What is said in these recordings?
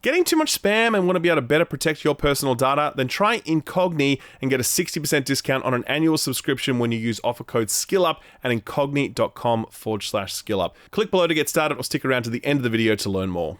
Getting too much spam and want to be able to better protect your personal data? Then try Incogni and get a 60% discount on an annual subscription when you use offer code SKILLUP at incogni.com/skillup. Click below to get started or stick around to the end of the video to learn more.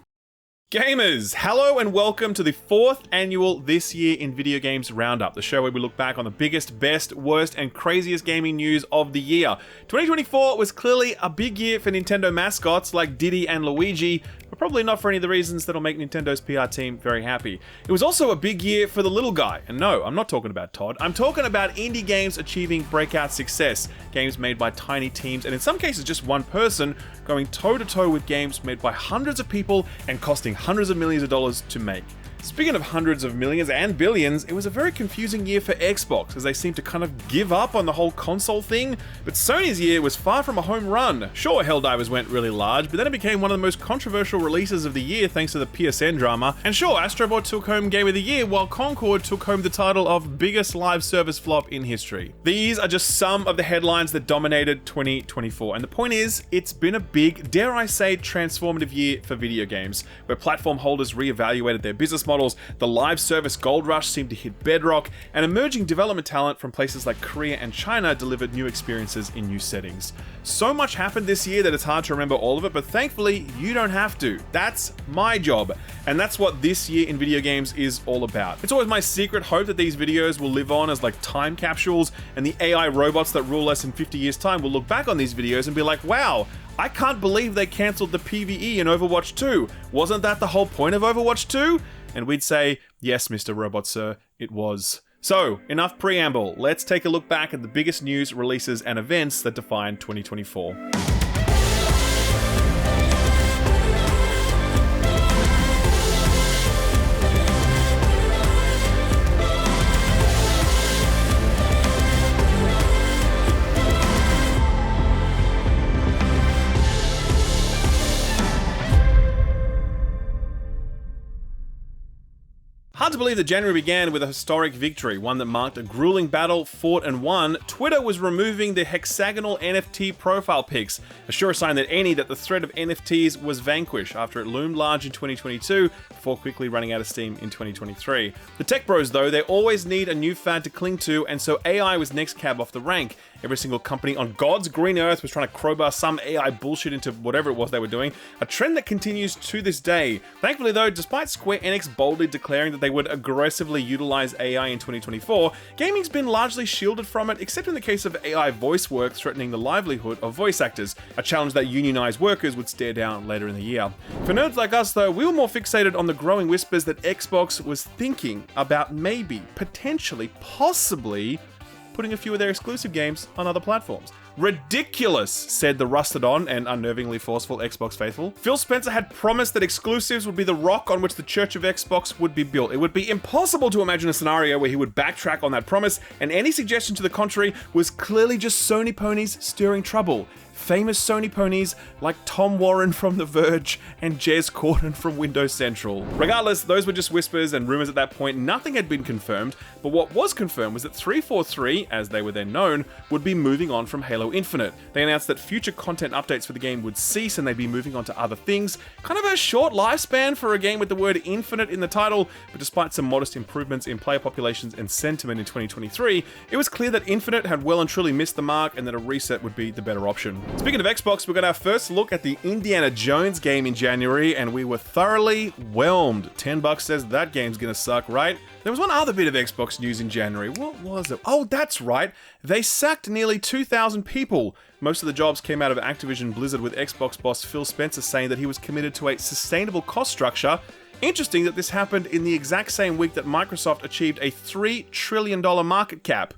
Gamers, hello and welcome to the 4th annual This Year in Video Games Roundup, the show where we look back on the biggest, best, worst, and craziest gaming news of the year. 2024 was clearly a big year for Nintendo mascots like Diddy and Luigi, but probably not for any of the reasons that'll make Nintendo's PR team very happy. It was also a big year for the little guy, and no, I'm not talking about Todd. I'm talking about indie games achieving breakout success, games made by tiny teams, and in some cases just one person, going toe-to-toe with games made by hundreds of people and costing hundreds of millions of dollars to make. Speaking of hundreds of millions and billions, it was a very confusing year for Xbox, as they seemed to kind of give up on the whole console thing, but Sony's year was far from a home run. Sure, Helldivers went really large, but then it became one of the most controversial releases of the year thanks to the PSN drama, and sure, Astrobot took home Game of the Year, while Concord took home the title of biggest live service flop in history. These are just some of the headlines that dominated 2024, and the point is, it's been a big, dare I say, transformative year for video games, where platform holders reevaluated their business models, the live service gold rush seemed to hit bedrock, and emerging development talent from places like Korea and China delivered new experiences in new settings. So much happened this year that it's hard to remember all of it, but thankfully, you don't have to. That's my job, and that's what this year in video games is all about. It's always my secret hope that these videos will live on as like time capsules, and the AI robots that rule us in 50 years' time will look back on these videos and be like, wow, I can't believe they cancelled the PvE in Overwatch 2. Wasn't that the whole point of Overwatch 2? And we'd say, yes, Mr. Robot Sir, it was. So, enough preamble. Let's take a look back at the biggest news, releases, and events that defined 2024. Hard to believe that January began with a historic victory, one that marked a grueling battle fought and won. Twitter was removing the hexagonal NFT profile pics, a sure sign that the threat of NFTs was vanquished after it loomed large in 2022 before quickly running out of steam in 2023. The tech bros, though, they always need a new fad to cling to, and so AI was next cab off the rank. Every single company on God's green earth was trying to crowbar some AI bullshit into whatever it was they were doing, a trend that continues to this day. Thankfully though, despite Square Enix boldly declaring that they would aggressively utilize AI in 2024, gaming's been largely shielded from it, except in the case of AI voice work threatening the livelihood of voice actors, a challenge that unionized workers would stare down later in the year. For nerds like us though, we were more fixated on the growing whispers that Xbox was thinking about maybe, potentially, possibly putting a few of their exclusive games on other platforms. Ridiculous, said the rusted on and unnervingly forceful Xbox faithful. Phil Spencer had promised that exclusives would be the rock on which the Church of Xbox would be built. It would be impossible to imagine a scenario where he would backtrack on that promise, and any suggestion to the contrary was clearly just Sony ponies stirring trouble. Famous Sony ponies like Tom Warren from The Verge and Jez Corden from Windows Central. Regardless, those were just whispers and rumors at that point. Nothing had been confirmed, but what was confirmed was that 343, as they were then known, would be moving on from Halo Infinite. They announced that future content updates for the game would cease and they'd be moving on to other things. Kind of a short lifespan for a game with the word Infinite in the title, but despite some modest improvements in player populations and sentiment in 2023, it was clear that Infinite had well and truly missed the mark and that a reset would be the better option. Speaking of Xbox, we got our first look at the Indiana Jones game in January, and we were thoroughly whelmed. $10 says that game's gonna suck, right? There was one other bit of Xbox news in January. What was it? Oh, that's right. They sacked nearly 2,000 people. Most of the jobs came out of Activision Blizzard, with Xbox boss Phil Spencer saying that he was committed to a sustainable cost structure. Interesting that this happened in the exact same week that Microsoft achieved a $3 trillion market cap.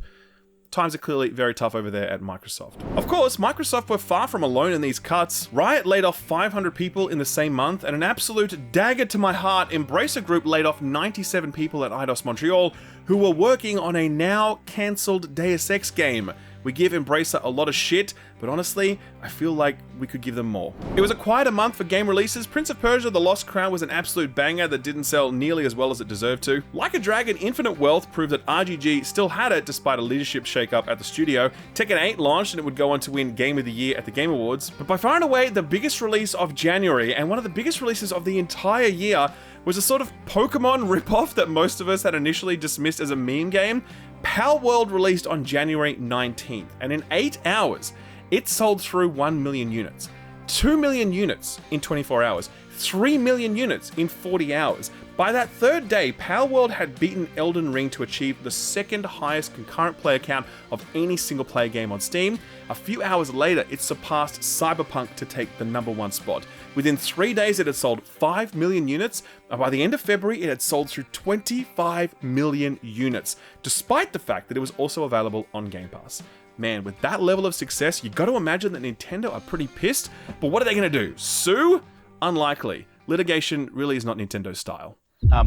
Times are clearly very tough over there at Microsoft. Of course, Microsoft were far from alone in these cuts. Riot laid off 500 people in the same month, and an absolute dagger to my heart, Embracer Group laid off 97 people at Eidos Montreal who were working on a now cancelled Deus Ex game. We give Embracer a lot of shit, but honestly, I feel like we could give them more. It was a quieter month for game releases. Prince of Persia: The Lost Crown was an absolute banger that didn't sell nearly as well as it deserved to. Like a Dragon: Infinite Wealth proved that RGG still had it despite a leadership shakeup at the studio. Tekken 8 launched and it would go on to win Game of the Year at the Game Awards. But by far and away, the biggest release of January, and one of the biggest releases of the entire year, was a sort of Pokemon ripoff that most of us had initially dismissed as a meme game. Palworld released on January 19th, and in 8 hours, it sold through 1 million units. 2 million units in 24 hours. 3 million units in 40 hours. By that third day, Palworld had beaten Elden Ring to achieve the second highest concurrent player count of any single player game on Steam. A few hours later, it surpassed Cyberpunk to take the #1 spot. Within 3 days, it had sold 5 million units, and by the end of February, it had sold through 25 million units, despite the fact that it was also available on Game Pass. Man, with that level of success, you gotta imagine that Nintendo are pretty pissed, but what are they gonna do? Sue? Unlikely. Litigation really is not Nintendo's style.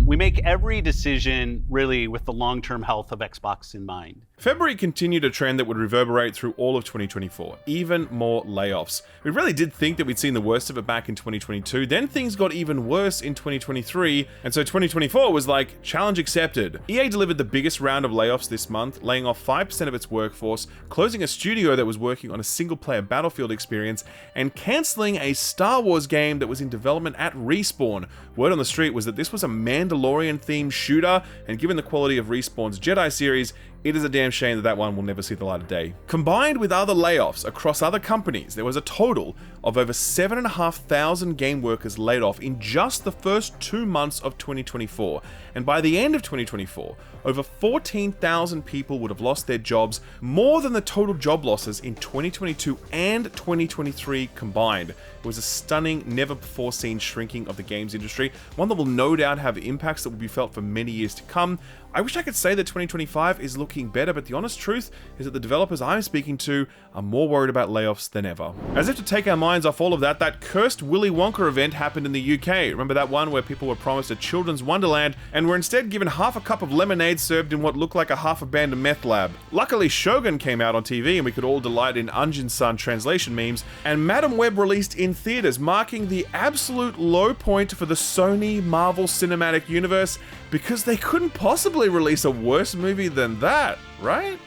We make every decision really with the long-term health of Xbox in mind. February continued a trend that would reverberate through all of 2024, even more layoffs. We really did think that we'd seen the worst of it back in 2022, then things got even worse in 2023, and so 2024 was like, challenge accepted. EA delivered the biggest round of layoffs this month, laying off 5% of its workforce, closing a studio that was working on a single-player Battlefield experience, and cancelling a Star Wars game that was in development at Respawn. Word on the street was that this was a Mandalorian-themed shooter, and given the quality of Respawn's Jedi series, it is a damn shame that that one will never see the light of day. Combined with other layoffs across other companies, there was a total of over 7,500 game workers laid off in just the first 2 months of 2024. And by the end of 2024, over 14,000 people would have lost their jobs, more than the total job losses in 2022 and 2023 combined. It was a stunning, never-before-seen shrinking of the games industry, one that will no doubt have impacts that will be felt for many years to come. I wish I could say that 2025 is looking better, but the honest truth is that the developers I'm speaking to are more worried about layoffs than ever. As if to take our minds off all of that, that cursed Willy Wonka event happened in the UK. Remember that one where people were promised a children's wonderland and were instead given half a cup of lemonade served in what looked like a half-abandoned meth lab? Luckily, Shogun came out on TV and we could all delight in Unjin-san translation memes, and Madam Web released in theaters, marking the absolute low point for the Sony Marvel Cinematic Universe, because they couldn't possibly release a worse movie than that, right?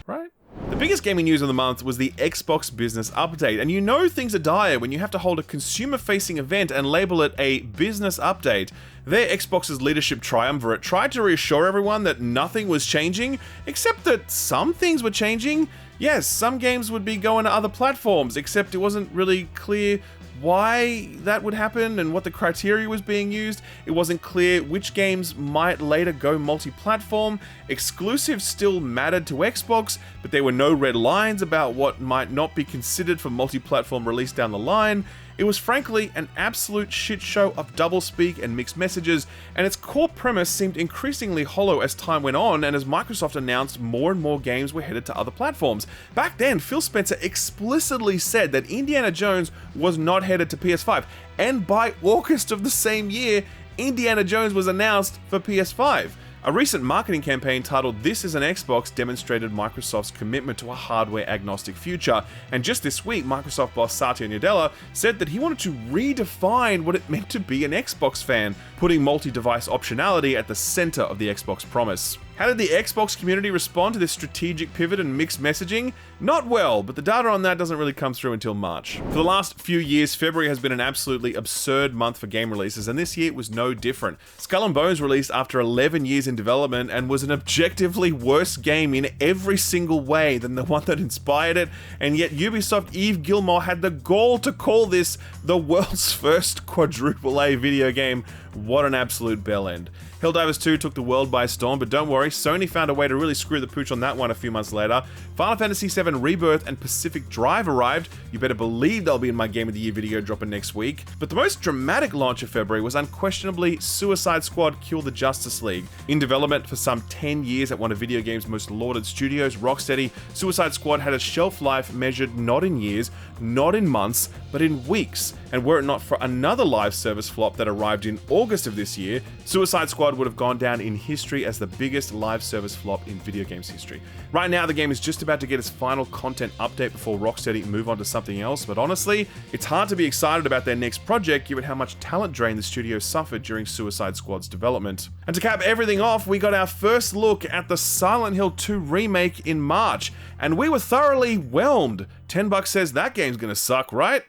Right? The biggest gaming news of the month was the Xbox Business Update, and you know things are dire when you have to hold a consumer-facing event and label it a business update. There, Xbox's leadership triumvirate tried to reassure everyone that nothing was changing, except that some things were changing. Yes, some games would be going to other platforms, except it wasn't really clear why that would happen and what the criteria was being used. It wasn't clear which games might later go multi-platform. Exclusives still mattered to Xbox, but there were no red lines about what might not be considered for multi-platform release down the line. It was frankly an absolute shit show of doublespeak and mixed messages, and its core premise seemed increasingly hollow as time went on and as Microsoft announced more and more games were headed to other platforms. Back then, Phil Spencer explicitly said that Indiana Jones was not headed to PS5, and by August of the same year, Indiana Jones was announced for PS5. A recent marketing campaign titled "This is an Xbox" demonstrated Microsoft's commitment to a hardware-agnostic future, and just this week, Microsoft boss Satya Nadella said that he wanted to redefine what it meant to be an Xbox fan, putting multi-device optionality at the center of the Xbox promise. How did the Xbox community respond to this strategic pivot and mixed messaging? Not well, but the data on that doesn't really come through until March. For the last few years, February has been an absolutely absurd month for game releases, and this year was no different. Skull and Bones released after 11 years in development and was an objectively worse game in every single way than the one that inspired it, and yet Ubisoft Yves Guillemot had the gall to call this the world's first quadruple A video game. What an absolute bell end. Helldivers 2 took the world by storm, but don't worry, Sony found a way to really screw the pooch on that one a few months later. Final Fantasy VII Rebirth and Pacific Drive arrived. You better believe they'll be in my Game of the Year video dropping next week. But the most dramatic launch of February was unquestionably Suicide Squad Kill the Justice League. In development for some 10 years at one of video games' most lauded studios, Rocksteady, Suicide Squad had a shelf life measured not in years, not in months, but in weeks. And were it not for another live service flop that arrived in August of this year, Suicide Squad would have gone down in history as the biggest live service flop in video games history. Right now, the game is just about to get its final content update before Rocksteady move on to something else, but honestly, it's hard to be excited about their next project given how much talent drain the studio suffered during Suicide Squad's development. And to cap everything off, we got our first look at the Silent Hill 2 remake in March, and we were thoroughly whelmed. $10 says that game's gonna suck, right?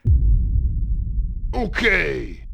Okay.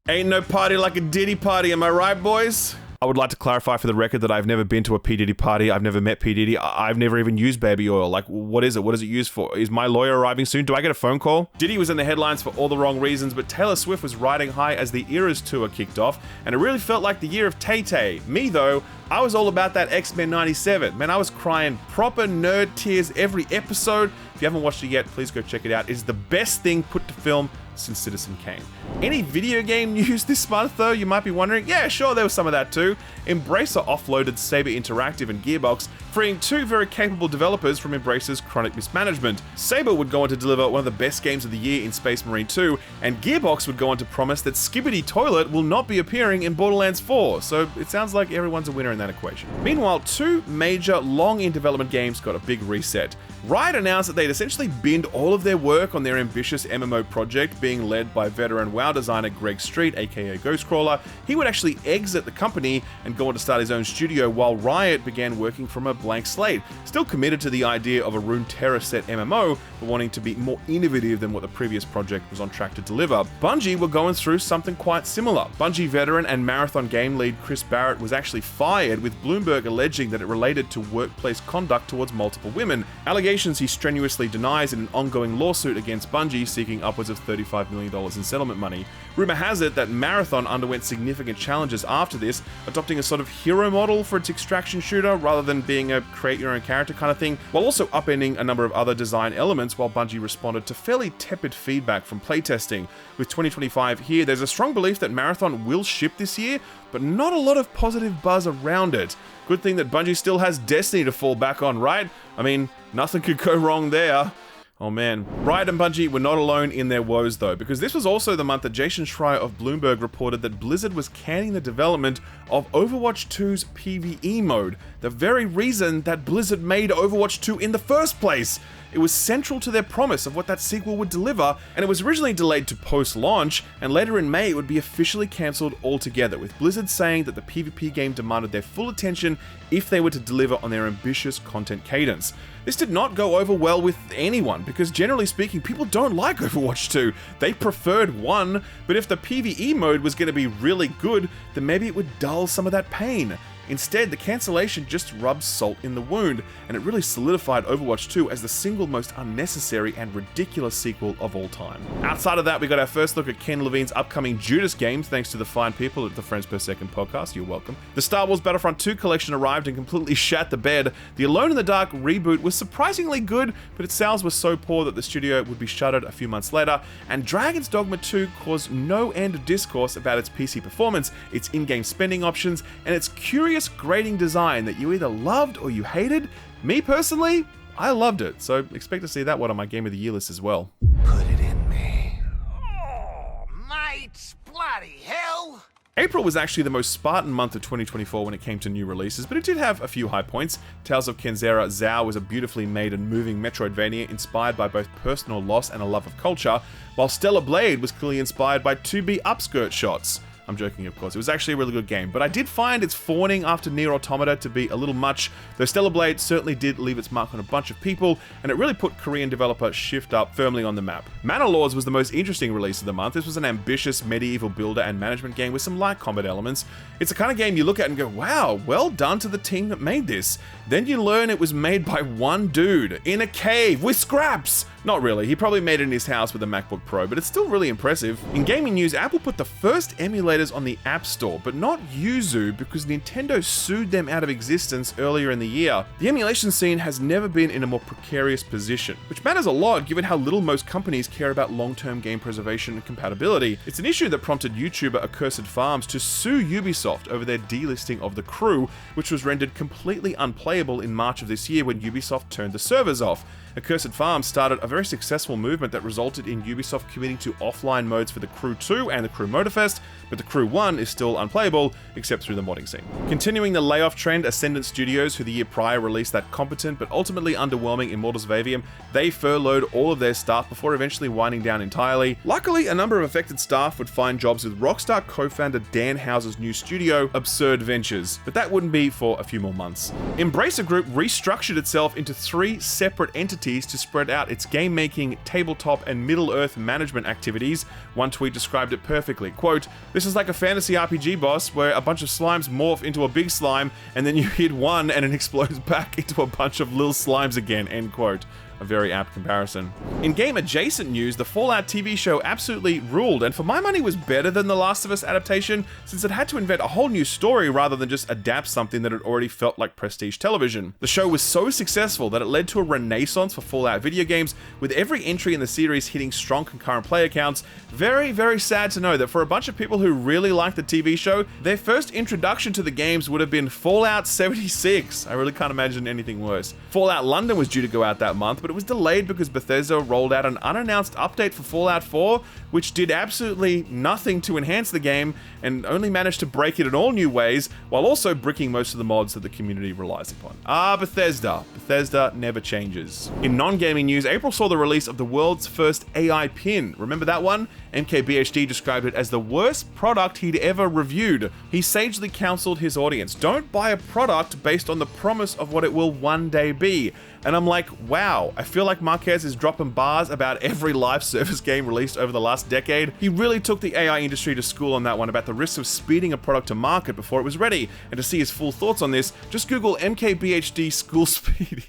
Ain't no party like a Diddy party, am I right, boys? I would like to clarify for the record that I've never been to a P. Diddy party. I've never met P. Diddy. I've never even used baby oil. Like, what is it? What is it used for? Is my lawyer arriving soon? Do I get a phone call? Diddy was in the headlines for all the wrong reasons, but Taylor Swift was riding high as the Eras tour kicked off, and it really felt like the year of Tay-Tay. Me, though, I was all about that X-Men 97. Man, I was crying proper nerd tears every episode. If you haven't watched it yet, please go check it out. It's the best thing put to film since Citizen Kane. Any video game news this month, though, you might be wondering? Yeah, sure, there was some of that too. Embracer offloaded Saber Interactive and Gearbox, freeing two very capable developers from Embracer's chronic mismanagement. Saber would go on to deliver one of the best games of the year in Space Marine 2, and Gearbox would go on to promise that Skibbity Toilet will not be appearing in Borderlands 4, so it sounds like everyone's a winner in that equation. Meanwhile, two major, long-in-development games got a big reset. Riot announced that they'd essentially binned all of their work on their ambitious MMO project, being led by veteran WoW designer Greg Street, aka Ghostcrawler. He would actually exit the company and go on to start his own studio, while Riot began working from a blank slate, still committed to the idea of a Runeterra set MMO, but wanting to be more innovative than what the previous project was on track to deliver. Bungie were going through something quite similar. Bungie veteran and Marathon game lead Chris Barrett was actually fired, with Bloomberg alleging that it related to workplace conduct towards multiple women. Allegations he strenuously denies in an ongoing lawsuit against Bungie, seeking upwards of $35 million in settlement money. Rumor has it that Marathon underwent significant challenges after this, adopting a sort of hero model for its extraction shooter rather than being a create your own character kind of thing, while also upending a number of other design elements, while Bungie responded to fairly tepid feedback from playtesting. With 2025 here, there's a strong belief that Marathon will ship this year, but not a lot of positive buzz around it. Good thing that Bungie still has Destiny to fall back on, right? I mean, nothing could go wrong there. Oh man. Riot and Bungie were not alone in their woes though, because this was also the month that Jason Schreier of Bloomberg reported that Blizzard was canning the development of Overwatch 2's PvE mode, the very reason that Blizzard made Overwatch 2 in the first place. It was central to their promise of what that sequel would deliver, and it was originally delayed to post-launch, and later in May it would be officially cancelled altogether, with Blizzard saying that the PvP game demanded their full attention if they were to deliver on their ambitious content cadence. This did not go over well with anyone, because generally speaking, people don't like Overwatch 2. They preferred 1, but if the PvE mode was going to be really good, then maybe it would dull some of that pain. Instead, the cancellation just rubbed salt in the wound, and it really solidified Overwatch 2 as the single most unnecessary and ridiculous sequel of all time. Outside of that, we got our first look at Ken Levine's upcoming Judas game, thanks to the fine people at the Friends Per Second podcast. You're welcome. The Star Wars Battlefront 2 collection arrived and completely shat the bed. The Alone in the Dark reboot was surprisingly good, but its sales were so poor that the studio would be shuttered a few months later, and Dragon's Dogma 2 caused no end of discourse about its PC performance, its in-game spending options, and its curious grading design that you either loved or you hated. Me personally, I loved it, so expect to see that one on my Game of the Year list as well. Put it in me. Oh, mate, bloody hell! April was actually the most Spartan month of 2024 when it came to new releases, but it did have a few high points. Tales of Kenzera Zao was a beautifully made and moving Metroidvania inspired by both personal loss and a love of culture, while Stellar Blade was clearly inspired by 2B upskirt shots. I'm joking, of course. It was actually a really good game, but I did find its fawning after Nier Automata to be a little much, though Stellar Blade certainly did leave its mark on a bunch of people, and it really put Korean developer Shift Up firmly on the map. Manor Lords was the most interesting release of the month. This was an ambitious medieval builder and management game with some light combat elements. It's the kind of game you look at and go, wow, well done to the team that made this. Then you learn it was made by one dude in a cave with scraps. Not really, he probably made it in his house with a MacBook Pro, but it's still really impressive. In gaming news, Apple put the first emulators on the App Store, but not Yuzu because Nintendo sued them out of existence earlier in the year. The emulation scene has never been in a more precarious position, which matters a lot given how little most companies care about long-term game preservation and compatibility. It's an issue that prompted YouTuber Accursed Farms to sue Ubisoft over their delisting of The Crew, which was rendered completely unplayable in March of this year when Ubisoft turned the servers off. Accursed Farms started a very successful movement that resulted in Ubisoft committing to offline modes for The Crew 2 and The Crew Motorfest, but The Crew 1 is still unplayable, except through the modding scene. Continuing the layoff trend, Ascendant Studios, who the year prior released that competent but ultimately underwhelming Immortals of Aveum, they furloughed all of their staff before eventually winding down entirely. Luckily, a number of affected staff would find jobs with Rockstar co-founder Dan Houser's new studio, Absurd Ventures, but that wouldn't be for a few more months. Embracer Group restructured itself into 3 separate entities entities to spread out its game-making, tabletop, and Middle-earth management activities. One tweet described it perfectly. Quote, "This is like a fantasy RPG boss where a bunch of slimes morph into a big slime, and then you hit one and it explodes back into a bunch of little slimes again," end quote. A very apt comparison. In game-adjacent news, the Fallout TV show absolutely ruled, and for my money was better than the Last of Us adaptation, since it had to invent a whole new story rather than just adapt something that had already felt like prestige television. The show was so successful that it led to a renaissance for Fallout video games, with every entry in the series hitting strong concurrent player counts. Very, very sad to know that for a bunch of people who really liked the TV show, their first introduction to the games would have been Fallout 76. I really can't imagine anything worse. Fallout London was due to go out that month, but it was delayed because Bethesda rolled out an unannounced update for Fallout 4, which did absolutely nothing to enhance the game and only managed to break it in all new ways, while also bricking most of the mods that the community relies upon. Bethesda. Bethesda never changes. In non-gaming news, April saw the release of the world's first AI pin. Remember that one? MKBHD described it as the worst product he'd ever reviewed. He sagely counseled his audience, don't buy a product based on the promise of what it will one day be. And I'm like, wow, I feel like Marquez is dropping bars about every live service game released over the last decade. He really took the AI industry to school on that one about the risks of speeding a product to market before it was ready. And to see his full thoughts on this, just Google MKBHD school speeding.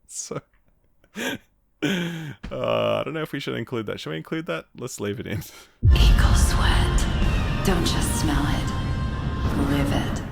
So... I don't know if we should include that. Should we include that? Let's leave it in. Equal sweat. Don't just smell it. Live it.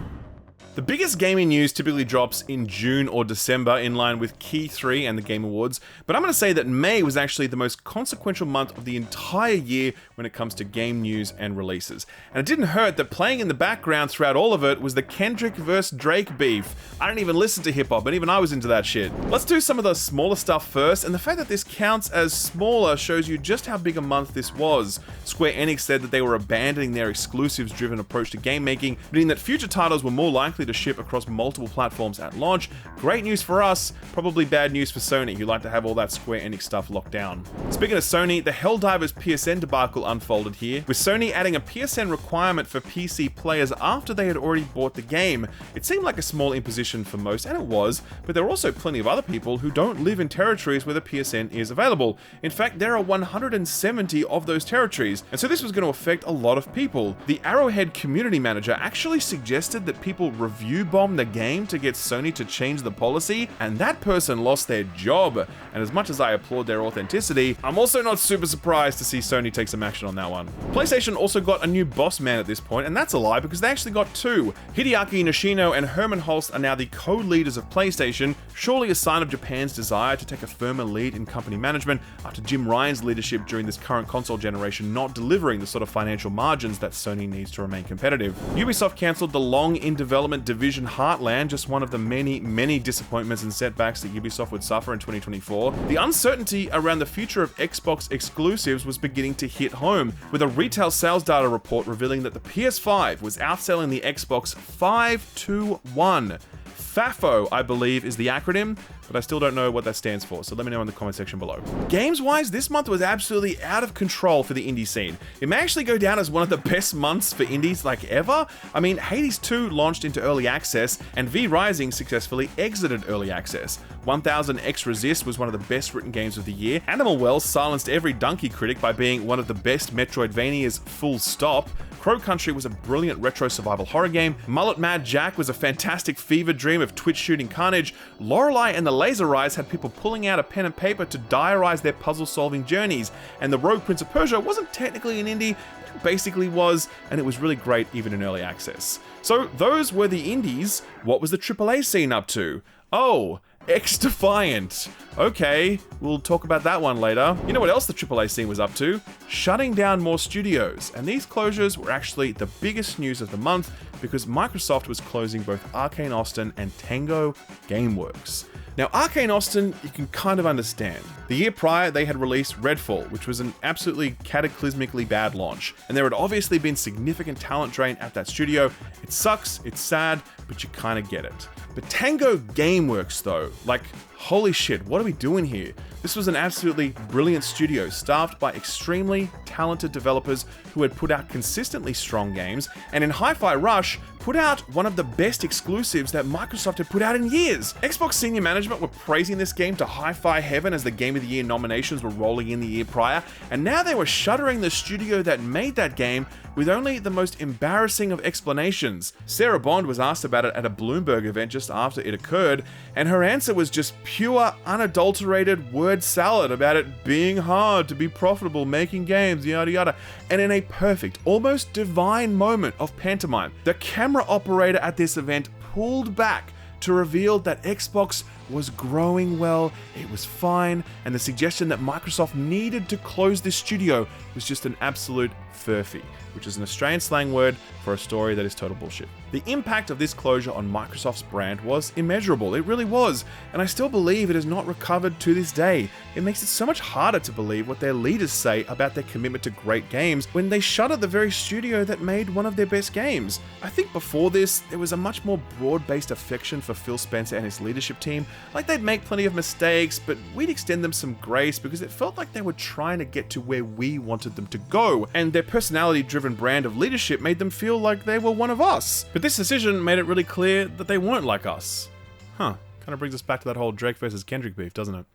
The biggest gaming news typically drops in June or December in line with Key 3 and the Game Awards, but I'm going to say that May was actually the most consequential month of the entire year when it comes to game news and releases. And it didn't hurt that playing in the background throughout all of it was the Kendrick vs. Drake beef. I don't even listen to hip-hop, and even I was into that shit. Let's do some of the smaller stuff first, and the fact that this counts as smaller shows you just how big a month this was. Square Enix said that they were abandoning their exclusives-driven approach to game making, meaning that future titles were more likely to ship across multiple platforms at launch. Great news for us, probably bad news for Sony, who like to have all that Square Enix stuff locked down. Speaking of Sony, the Helldivers PSN debacle unfolded here, with Sony adding a PSN requirement for PC players after they had already bought the game. It seemed like a small imposition for most, and it was, but there are also plenty of other people who don't live in territories where the PSN is available. In fact, there are 170 of those territories, and so this was going to affect a lot of people. The Arrowhead community manager actually suggested that people review bomb the game to get Sony to change the policy, and that person lost their job. And as much as I applaud their authenticity, I'm also not super surprised to see Sony take some action on that one. PlayStation also got a new boss man at this point, and that's a lie because they actually got two. Hideaki Nishino and Herman Holst are now the co-leaders of PlayStation, surely a sign of Japan's desire to take a firmer lead in company management after Jim Ryan's leadership during this current console generation not delivering the sort of financial margins that Sony needs to remain competitive. Ubisoft cancelled the long in development Division Heartland, just one of the many disappointments and setbacks that Ubisoft would suffer in 2024. The uncertainty around the future of Xbox exclusives was beginning to hit home, with a retail sales data report revealing that the PS5 was outselling the Xbox 5-1. FAFO, I believe, is the acronym, but I still don't know what that stands for, so let me know in the comment section below. Games-wise, this month was absolutely out of control for the indie scene. It may actually go down as one of the best months for indies like ever. I mean, Hades 2 launched into early access, and V Rising successfully exited early access. 1000 X Resist was one of the best written games of the year. Animal Wells silenced every donkey critic by being one of the best Metroidvanias full stop. Crow Country was a brilliant retro survival horror game. Mullet Mad Jack was a fantastic fever dream of twitch shooting carnage. Lorelei and the Laser Eyes had people pulling out a pen and paper to diarize their puzzle solving journeys. And the Rogue Prince of Persia wasn't technically an indie, but it basically was, and it was really great even in early access. So those were the indies. What was the AAA scene up to? Oh, X-Defiant. Okay, we'll talk about that one later. You know what else the AAA scene was up to? Shutting down more studios, and these closures were actually the biggest news of the month because Microsoft was closing both Arcane Austin and Tango Gameworks. Now, Arcane Austin, you can kind of understand. The year prior, they had released Redfall, which was an absolutely cataclysmically bad launch, and there had obviously been significant talent drain at that studio. It sucks, it's sad, but you kind of get it. But Tango Gameworks though, like, holy shit, what are we doing here? This was an absolutely brilliant studio, staffed by extremely talented developers who had put out consistently strong games, and in Hi-Fi Rush, put out one of the best exclusives that Microsoft had put out in years. Xbox senior management were praising this game to Hi-Fi heaven as the Game of the Year nominations were rolling in the year prior, and now they were shuttering the studio that made that game with only the most embarrassing of explanations. Sarah Bond was asked about it at a Bloomberg event just after it occurred, and her answer was just pure, unadulterated word salad about it being hard to be profitable making games, yada yada. And in a perfect, almost divine moment of pantomime, the camera operator at this event pulled back to reveal that Xbox was growing well, it was fine, and the suggestion that Microsoft needed to close this studio was just an absolute furphy, which is an Australian slang word for a story that is total bullshit. The impact of this closure on Microsoft's brand was immeasurable, it really was, and I still believe it has not recovered to this day. It makes it so much harder to believe what their leaders say about their commitment to great games when they shutter the very studio that made one of their best games. I think before this, there was a much more broad-based affection for Phil Spencer and his leadership team. Like, they'd make plenty of mistakes, but we'd extend them some grace because it felt like they were trying to get to where we wanted them to go, and their personality-driven brand of leadership made them feel like they were one of us. But this decision made it really clear that they weren't like us. Kind of brings us back to that whole Drake versus Kendrick beef, doesn't it?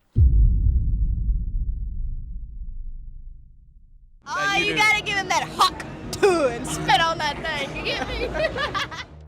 Oh, you gotta give him that huck too and spit on that thing, you get me?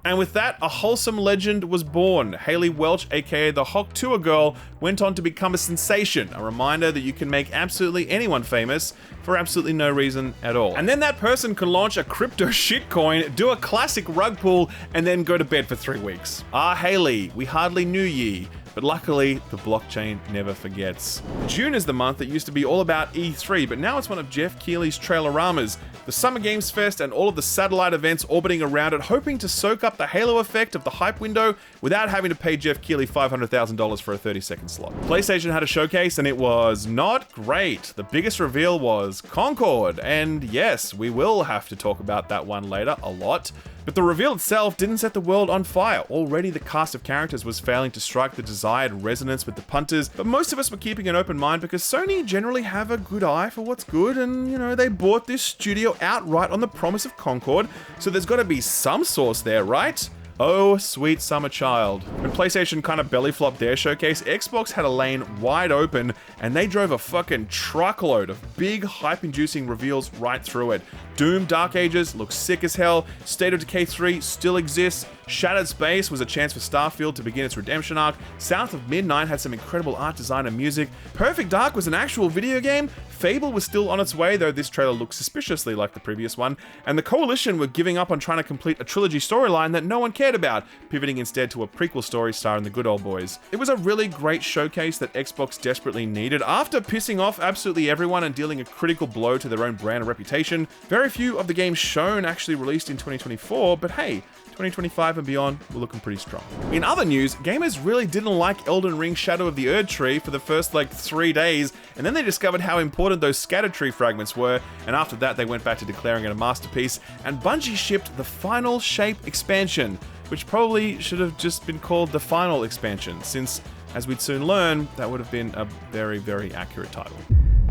And with that, a wholesome legend was born. Hayley Welch, aka the Hawk Tour Girl, went on to become a sensation, a reminder that you can make absolutely anyone famous for absolutely no reason at all. And then that person can launch a crypto shitcoin, do a classic rug pull, and then go to bed for 3 weeks. Ah, Hayley, we hardly knew ye. But luckily, the blockchain never forgets. June is the month that used to be all about E3, but now it's one of Jeff Keighley's Traileramas, the Summer Games Fest, and all of the satellite events orbiting around it, hoping to soak up the halo effect of the hype window without having to pay Jeff Keighley $500,000 for a 30-second slot. PlayStation had a showcase, and it was not great. The biggest reveal was Concord, and yes, we will have to talk about that one later a lot. But the reveal itself didn't set the world on fire. Already the cast of characters was failing to strike the desired resonance with the punters, but most of us were keeping an open mind because Sony generally have a good eye for what's good, and they bought this studio outright on the promise of Concord, so there's gotta be some source there, right? Oh, sweet summer child. When PlayStation kind of belly flopped their showcase, Xbox had a lane wide open, and they drove a fucking truckload of big, hype-inducing reveals right through it. Doom Dark Ages looks sick as hell, State of Decay 3 still exists, Shattered Space was a chance for Starfield to begin its redemption arc, South of Midnight had some incredible art design and music, Perfect Dark was an actual video game, Fable was still on its way, though this trailer looked suspiciously like the previous one, and the Coalition were giving up on trying to complete a trilogy storyline that no one cared about, pivoting instead to a prequel story starring the good old boys. It was a really great showcase that Xbox desperately needed. After pissing off absolutely everyone and dealing a critical blow to their own brand and reputation, very few of the games shown actually released in 2024, but hey, 2025 and beyond, we're looking pretty strong. In other news, gamers really didn't like Elden Ring Shadow of the Erd Tree for the first 3 days, and then they discovered how important those scattered tree fragments were, and after that they went back to declaring it a masterpiece, and Bungie shipped the Final Shape expansion, which probably should have just been called the Final Expansion, since, as we'd soon learn, that would have been a very, very accurate title.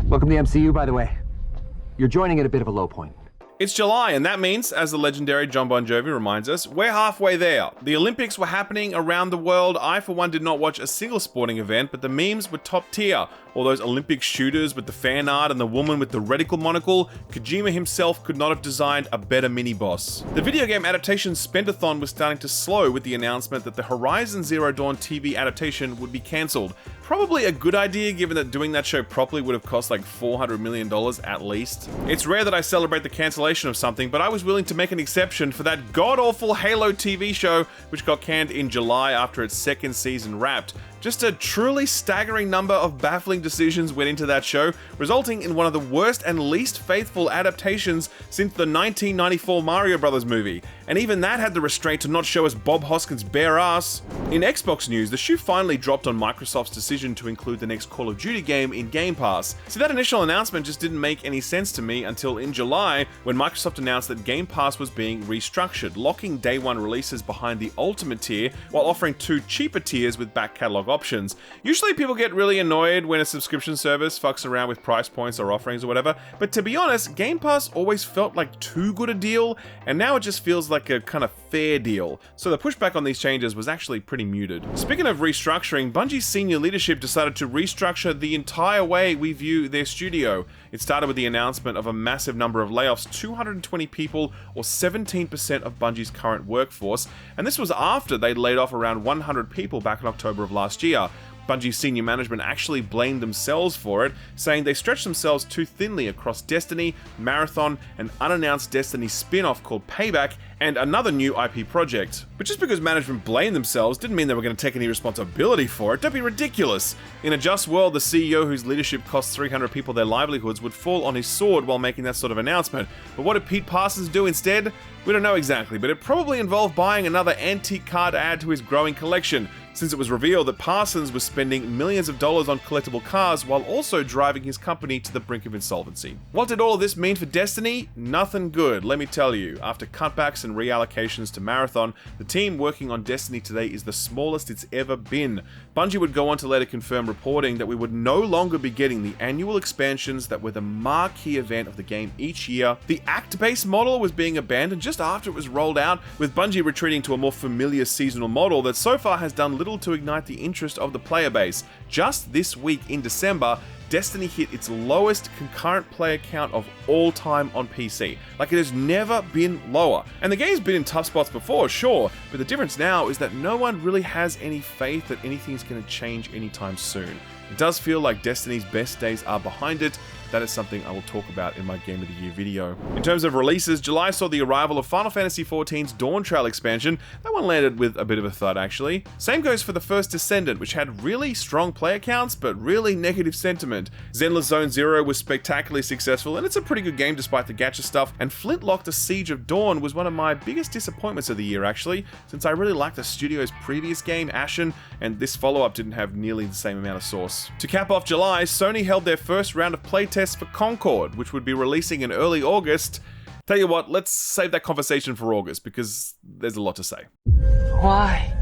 Welcome to the MCU, by the way. You're joining at a bit of a low point. It's July, and that means, as the legendary John Bon Jovi reminds us, we're halfway there. The Olympics were happening around the world. I, for one, did not watch a single sporting event, but the memes were top tier. All those Olympic shooters with the fan art and the woman with the reticle monocle, Kojima himself could not have designed a better mini-boss. The video game adaptation Spendathon was starting to slow with the announcement that the Horizon Zero Dawn TV adaptation would be cancelled. Probably a good idea given that doing that show properly would have cost like $400 million at least. It's rare that I celebrate the cancellation of something, but I was willing to make an exception for that god-awful Halo TV show which got canned in July after its second season wrapped. Just a truly staggering number of baffling decisions went into that show, resulting in one of the worst and least faithful adaptations since the 1994 Mario Bros. Movie, and even that had the restraint to not show us Bob Hoskins' bare ass. In Xbox news, the shoe finally dropped on Microsoft's decision to include the next Call of Duty game in Game Pass. See, that initial announcement just didn't make any sense to me until in July, when Microsoft announced that Game Pass was being restructured, locking day one releases behind the Ultimate tier, while offering 2 cheaper tiers with back catalog options. Usually people get really annoyed when a subscription service fucks around with price points or offerings or whatever, but to be honest, Game Pass always felt like too good a deal, and now it just feels like a kind of fair deal. So the pushback on these changes was actually pretty muted. Speaking of restructuring, Bungie's senior leadership decided to restructure the entire way we view their studio. It started with the announcement of a massive number of layoffs, 220 people or 17% of Bungie's current workforce, and this was after they'd laid off around 100 people back in October of last year. Bungie's senior management actually blamed themselves for it, saying they stretched themselves too thinly across Destiny, Marathon, an unannounced Destiny spin-off called Payback, and another new IP project. But just because management blamed themselves didn't mean they were going to take any responsibility for it. Don't be ridiculous. In a just world, the CEO whose leadership cost 300 people their livelihoods would fall on his sword while making that sort of announcement. But what did Pete Parsons do instead? We don't know exactly, but it probably involved buying another antique car to add to his growing collection, since it was revealed that Parsons was spending millions of dollars on collectible cars while also driving his company to the brink of insolvency. What did all of this mean for Destiny? Nothing good, let me tell you. After cutbacks and reallocations to Marathon, the team working on Destiny today is the smallest it's ever been. Bungie would go on to later confirm reporting that we would no longer be getting the annual expansions that were the marquee event of the game each year. The act-based model was being abandoned just after it was rolled out, with Bungie retreating to a more familiar seasonal model that so far has done little to ignite the interest of the player base. Just this week in December, Destiny hit its lowest concurrent player count of all time on PC. Like, it has never been lower. And the game's been in tough spots before, sure, but the difference now is that no one really has any faith that anything's going to change anytime soon. It does feel like Destiny's best days are behind it. That is something I will talk about in my Game of the Year video. In terms of releases, July saw the arrival of Final Fantasy XIV's Dawn Trail expansion. That one landed with a bit of a thud, actually. Same goes for the first Descendant, which had really strong player counts, but really negative sentiment. Zenless Zone Zero was spectacularly successful, and it's a pretty good game despite the gacha stuff, and Flintlock: A Siege of Dawn was one of my biggest disappointments of the year, actually, since I really liked the studio's previous game, Ashen, and this follow-up didn't have nearly the same amount of sauce. To cap off July, Sony held their first round of playtests for Concord, which would be releasing in early August. Tell you what, let's save that conversation for August, because there's a lot to say. Why?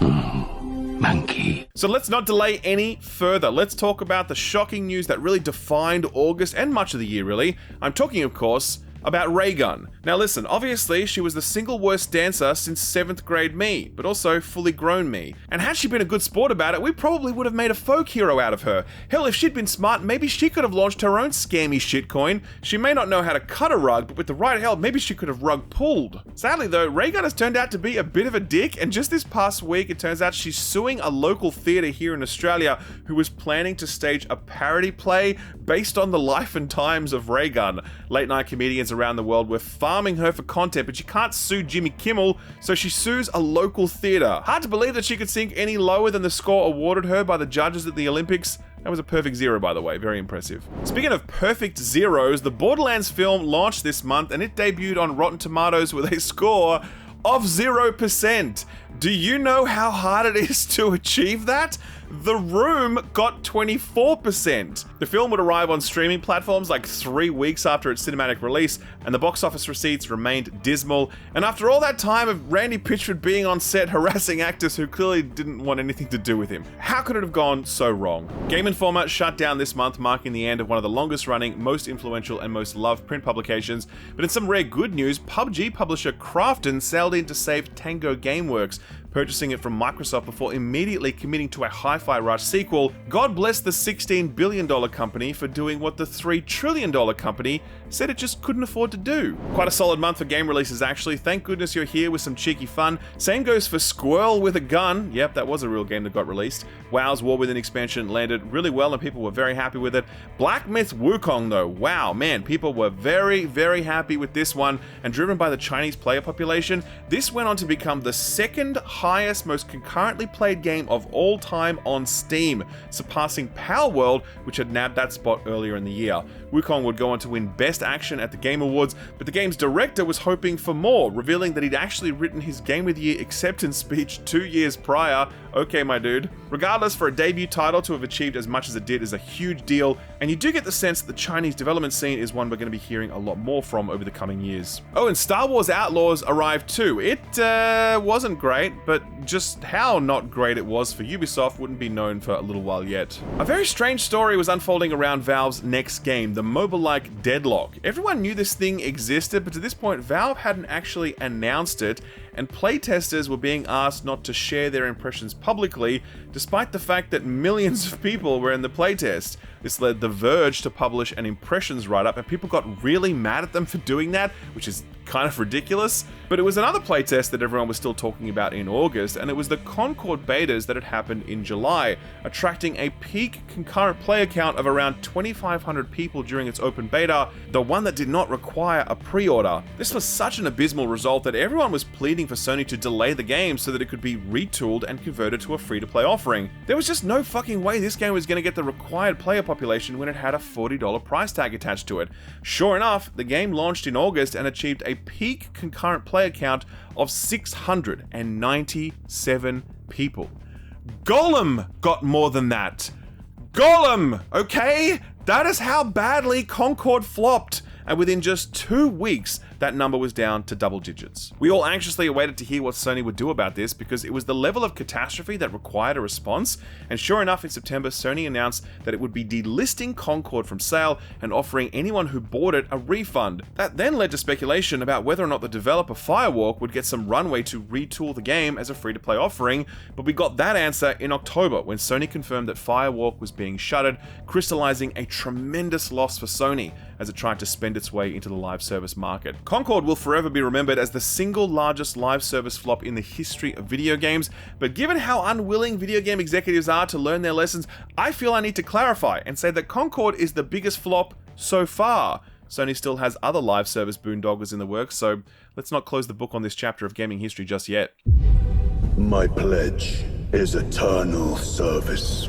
Monkey. So let's not delay any further. Let's talk about the shocking news that really defined August and much of the year, really. I'm talking, of course, about Raygun. Now listen, obviously she was the single worst dancer since 7th grade me, but also fully grown me. And had she been a good sport about it, we probably would have made a folk hero out of her. Hell, if she'd been smart, maybe she could have launched her own scammy shitcoin. She may not know how to cut a rug, but with the right help, maybe she could have rug pulled. Sadly though, Raygun has turned out to be a bit of a dick, and just this past week, it turns out she's suing a local theatre here in Australia who was planning to stage a parody play based on the life and times of Raygun. Late night comedians around the world were farming her for content, but she can't sue Jimmy Kimmel, so she sues a local theatre. Hard to believe that she could sink any lower than the score awarded her by the judges at the Olympics. That was a perfect zero, by the way. Very impressive. Speaking of perfect zeros, the Borderlands film launched this month, and it debuted on Rotten Tomatoes with a score of 0%. Do you know how hard it is to achieve that? The Room got 24%. The film would arrive on streaming platforms like 3 weeks after its cinematic release, and the box office receipts remained dismal. And after all that time of Randy Pitchford being on set harassing actors who clearly didn't want anything to do with him, how could it have gone so wrong? Game Informer shut down this month, marking the end of one of the longest running, most influential, and most loved print publications. But in some rare good news, PUBG publisher Krafton sailed in to save Tango Gameworks, purchasing it from Microsoft before immediately committing to a Hi-Fi Rush sequel. God bless the $16 billion company for doing what the $3 trillion company said it just couldn't afford to do. Quite a solid month for game releases, actually. Thank goodness you're here with some cheeky fun. Same goes for Squirrel with a Gun. Yep, that was a real game that got released. WoW's War Within expansion landed really well and people were very happy with it. Black Myth Wukong though, wow, man, people were very, very happy with this one, and driven by the Chinese player population, this went on to become the second highest, most concurrently played game of all time on Steam, surpassing Palworld, which had nabbed that spot earlier in the year. Wukong would go on to win Best Action at the Game Awards, but the game's director was hoping for more, revealing that he'd actually written his Game of the Year acceptance speech 2 years prior. Okay, my dude. Regardless, for a debut title to have achieved as much as it did is a huge deal, and you do get the sense that the Chinese development scene is one we're going to be hearing a lot more from over the coming years. Oh, and Star Wars Outlaws arrived too. It wasn't great, but but just how not great it was for Ubisoft wouldn't be known for a little while yet. A very strange story was unfolding around Valve's next game, the mobile-like Deadlock. Everyone knew this thing existed, but to this point, Valve hadn't actually announced it, and playtesters were being asked not to share their impressions publicly, despite the fact that millions of people were in the playtest. This led The Verge to publish an impressions write-up, and people got really mad at them for doing that, which is kind of ridiculous. But it was another playtest that everyone was still talking about in August, and it was the Concord betas that had happened in July, attracting a peak concurrent player count of around 2,500 people during its open beta, the one that did not require a pre-order. This was such an abysmal result that everyone was pleading for Sony to delay the game so that it could be retooled and converted to a free-to-play offering. There was just no fucking way this game was going to get the required player population when it had a $40 price tag attached to it. Sure enough, the game launched in August and achieved a peak concurrent player count of 697 people. Golem got more than that. Golem, okay? That is how badly Concord flopped. And within just 2 weeks, that number was down to double digits. We all anxiously awaited to hear what Sony would do about this because it was the level of catastrophe that required a response, and sure enough, in September, Sony announced that it would be delisting Concord from sale and offering anyone who bought it a refund. That then led to speculation about whether or not the developer Firewalk would get some runway to retool the game as a free-to-play offering, but we got that answer in October when Sony confirmed that Firewalk was being shuttered, crystallizing a tremendous loss for Sony as it tried to spend its way into the live service market. Concord will forever be remembered as the single largest live service flop in the history of video games, but given how unwilling video game executives are to learn their lessons, I feel I need to clarify and say that Concord is the biggest flop so far. Sony still has other live service boondoggles in the works, so let's not close the book on this chapter of gaming history just yet. My pledge is eternal service.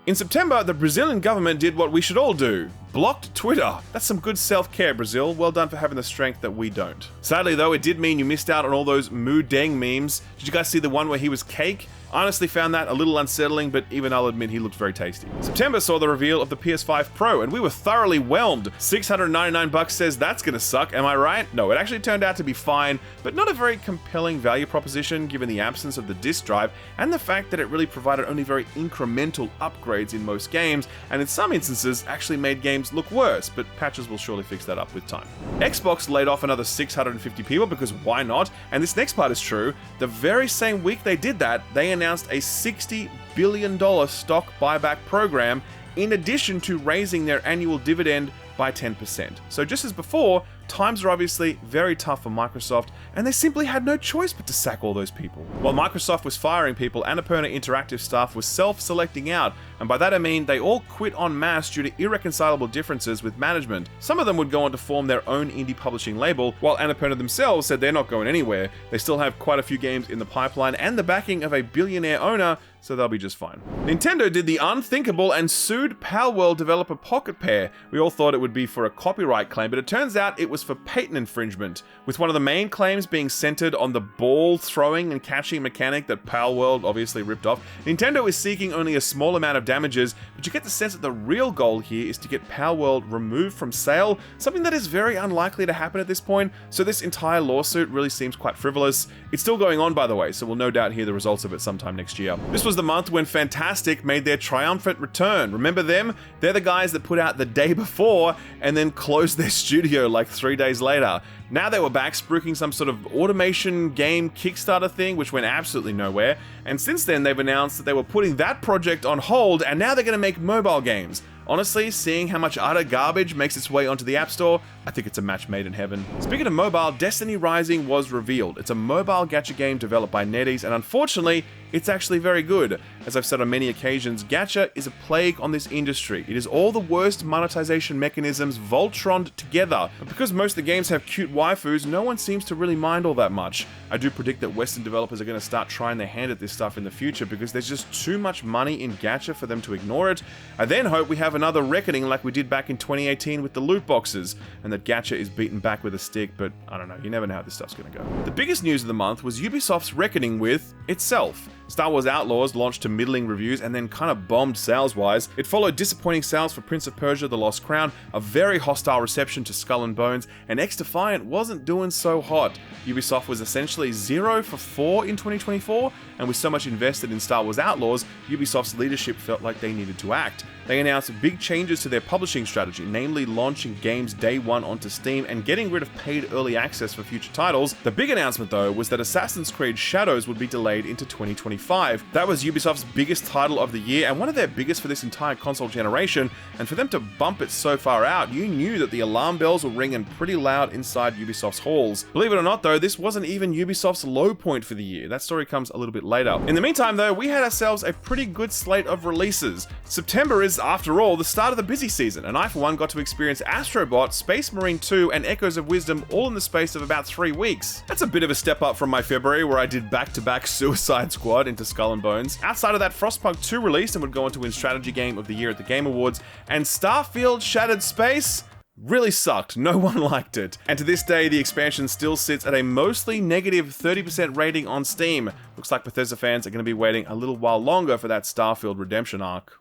In September, the Brazilian government did what we should all do. Blocked Twitter. That's some good self-care, Brazil. Well done for having the strength that we don't. Sadly though, it did mean you missed out on all those Mu Deng memes. Did you guys see the one where he was cake? I honestly found that a little unsettling, but even I'll admit he looked very tasty. September saw the reveal of the PS5 Pro, and we were thoroughly whelmed. $699 says that's gonna suck, am I right? No, it actually turned out to be fine, but not a very compelling value proposition given the absence of the disc drive and the fact that it really provided only very incremental upgrades in most games, and in some instances actually made games look worse, but patches will surely fix that up with time. Xbox laid off another 650 people because why not? And this next part is true. The very same week they did that, they announced a $60 billion stock buyback program in addition to raising their annual dividend by 10%. So just as before, times are obviously very tough for Microsoft, and they simply had no choice but to sack all those people. While Microsoft was firing people, Annapurna Interactive staff was self-selecting out, and by that I mean they all quit en masse due to irreconcilable differences with management. Some of them would go on to form their own indie publishing label, while Annapurna themselves said they're not going anywhere. They still have quite a few games in the pipeline and the backing of a billionaire owner, so they'll be just fine. Nintendo did the unthinkable and sued Palworld developer Pocket Pair. We all thought it would be for a copyright claim, but it turns out it was for patent infringement, with one of the main claims being centered on the ball throwing and catching mechanic that Palworld obviously ripped off. Nintendo is seeking only a small amount of damages, but you get the sense that the real goal here is to get Palworld removed from sale, something that is very unlikely to happen at this point, so this entire lawsuit really seems quite frivolous. It's still going on, by the way, so we'll no doubt hear the results of it sometime next year. This was the month when Fantastic made their triumphant return. Remember them? They're the guys that put out the day before and then closed their studio like 3 days later. Now they were back spruiking some sort of automation game Kickstarter thing, which went absolutely nowhere. And since then, they've announced that they were putting that project on hold, and now they're going to make mobile games. Honestly, seeing how much utter garbage makes its way onto the App Store, I think it's a match made in heaven. Speaking of mobile, Destiny Rising was revealed. It's a mobile gacha game developed by NetEase, and unfortunately, it's actually very good. As I've said on many occasions, gacha is a plague on this industry. It is all the worst monetization mechanisms Voltroned together. But because most of the games have cute waifus, no one seems to really mind all that much. I do predict that Western developers are going to start trying their hand at this stuff in the future because there's just too much money in gacha for them to ignore it. I then hope we have another reckoning like we did back in 2018 with the loot boxes, and that gacha is beaten back with a stick, but I don't know, you never know how this stuff's going to go. The biggest news of the month was Ubisoft's reckoning with itself. Star Wars Outlaws launched to middling reviews and then kind of bombed sales-wise. It followed disappointing sales for Prince of Persia: The Lost Crown, a very hostile reception to Skull and Bones, and X-Defiant wasn't doing so hot. Ubisoft was essentially 0 for 4 in 2024, and with so much invested in Star Wars Outlaws, Ubisoft's leadership felt like they needed to act. They announced big changes to their publishing strategy, namely launching games day one onto Steam and getting rid of paid early access for future titles. The big announcement though was that Assassin's Creed Shadows would be delayed into 2025. That was Ubisoft's biggest title of the year and one of their biggest for this entire console generation, and for them to bump it so far out, you knew that the alarm bells were ringing pretty loud inside Ubisoft's halls. Believe it or not though, this wasn't even Ubisoft's low point for the year. That story comes a little bit later. In the meantime though, we had ourselves a pretty good slate of releases. September is, after all, the start of the busy season, and I for one got to experience Astrobot, Space Marine 2, and Echoes of Wisdom all in the space of about 3 weeks. That's a bit of a step up from my February, where I did back-to-back Suicide Squad into Skull and Bones. Outside of that, Frostpunk 2 released and would go on to win Strategy Game of the Year at the Game Awards, and Starfield Shattered Space really sucked. No one liked it. And to this day, the expansion still sits at a mostly negative 30% rating on Steam. Looks like Bethesda fans are going to be waiting a little while longer for that Starfield redemption arc.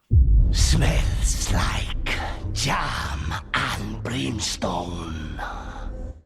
Smells like jam and brimstone.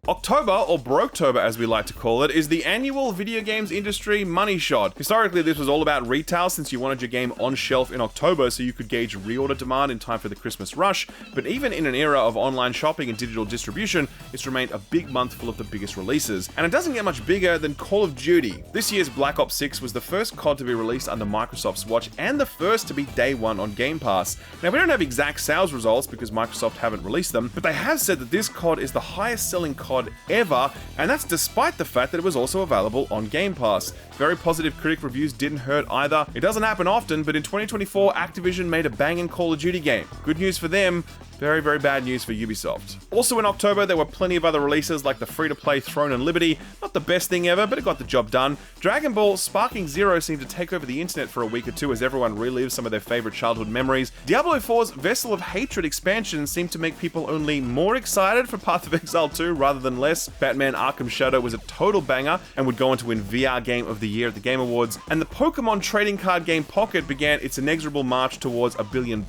October, or Broketober as we like to call it, is the annual video games industry money shot. Historically, this was all about retail since you wanted your game on shelf in October so you could gauge reorder demand in time for the Christmas rush, but even in an era of online shopping and digital distribution, it's remained a big month full of the biggest releases. And it doesn't get much bigger than Call of Duty. This year's Black Ops 6 was the first COD to be released under Microsoft's watch and the first to be day one on Game Pass. Now, we don't have exact sales results because Microsoft haven't released them, but they have said that this COD is the highest selling COD ever, and that's despite the fact that it was also available on Game Pass. Very positive critic reviews didn't hurt either. It doesn't happen often, but in 2024, Activision made a banging Call of Duty game. Good news for them. Very, very bad news for Ubisoft. Also in October, there were plenty of other releases like the free-to-play Throne and Liberty. Not the best thing ever, but it got the job done. Dragon Ball Sparking Zero seemed to take over the internet for a week or two as everyone relives some of their favorite childhood memories. Diablo 4's Vessel of Hatred expansion seemed to make people only more excited for Path of Exile 2 rather than less. Batman Arkham Shadow was a total banger and would go on to win VR Game of the Year at the Game Awards. And the Pokemon trading card game Pocket began its inexorable march towards $1 billion.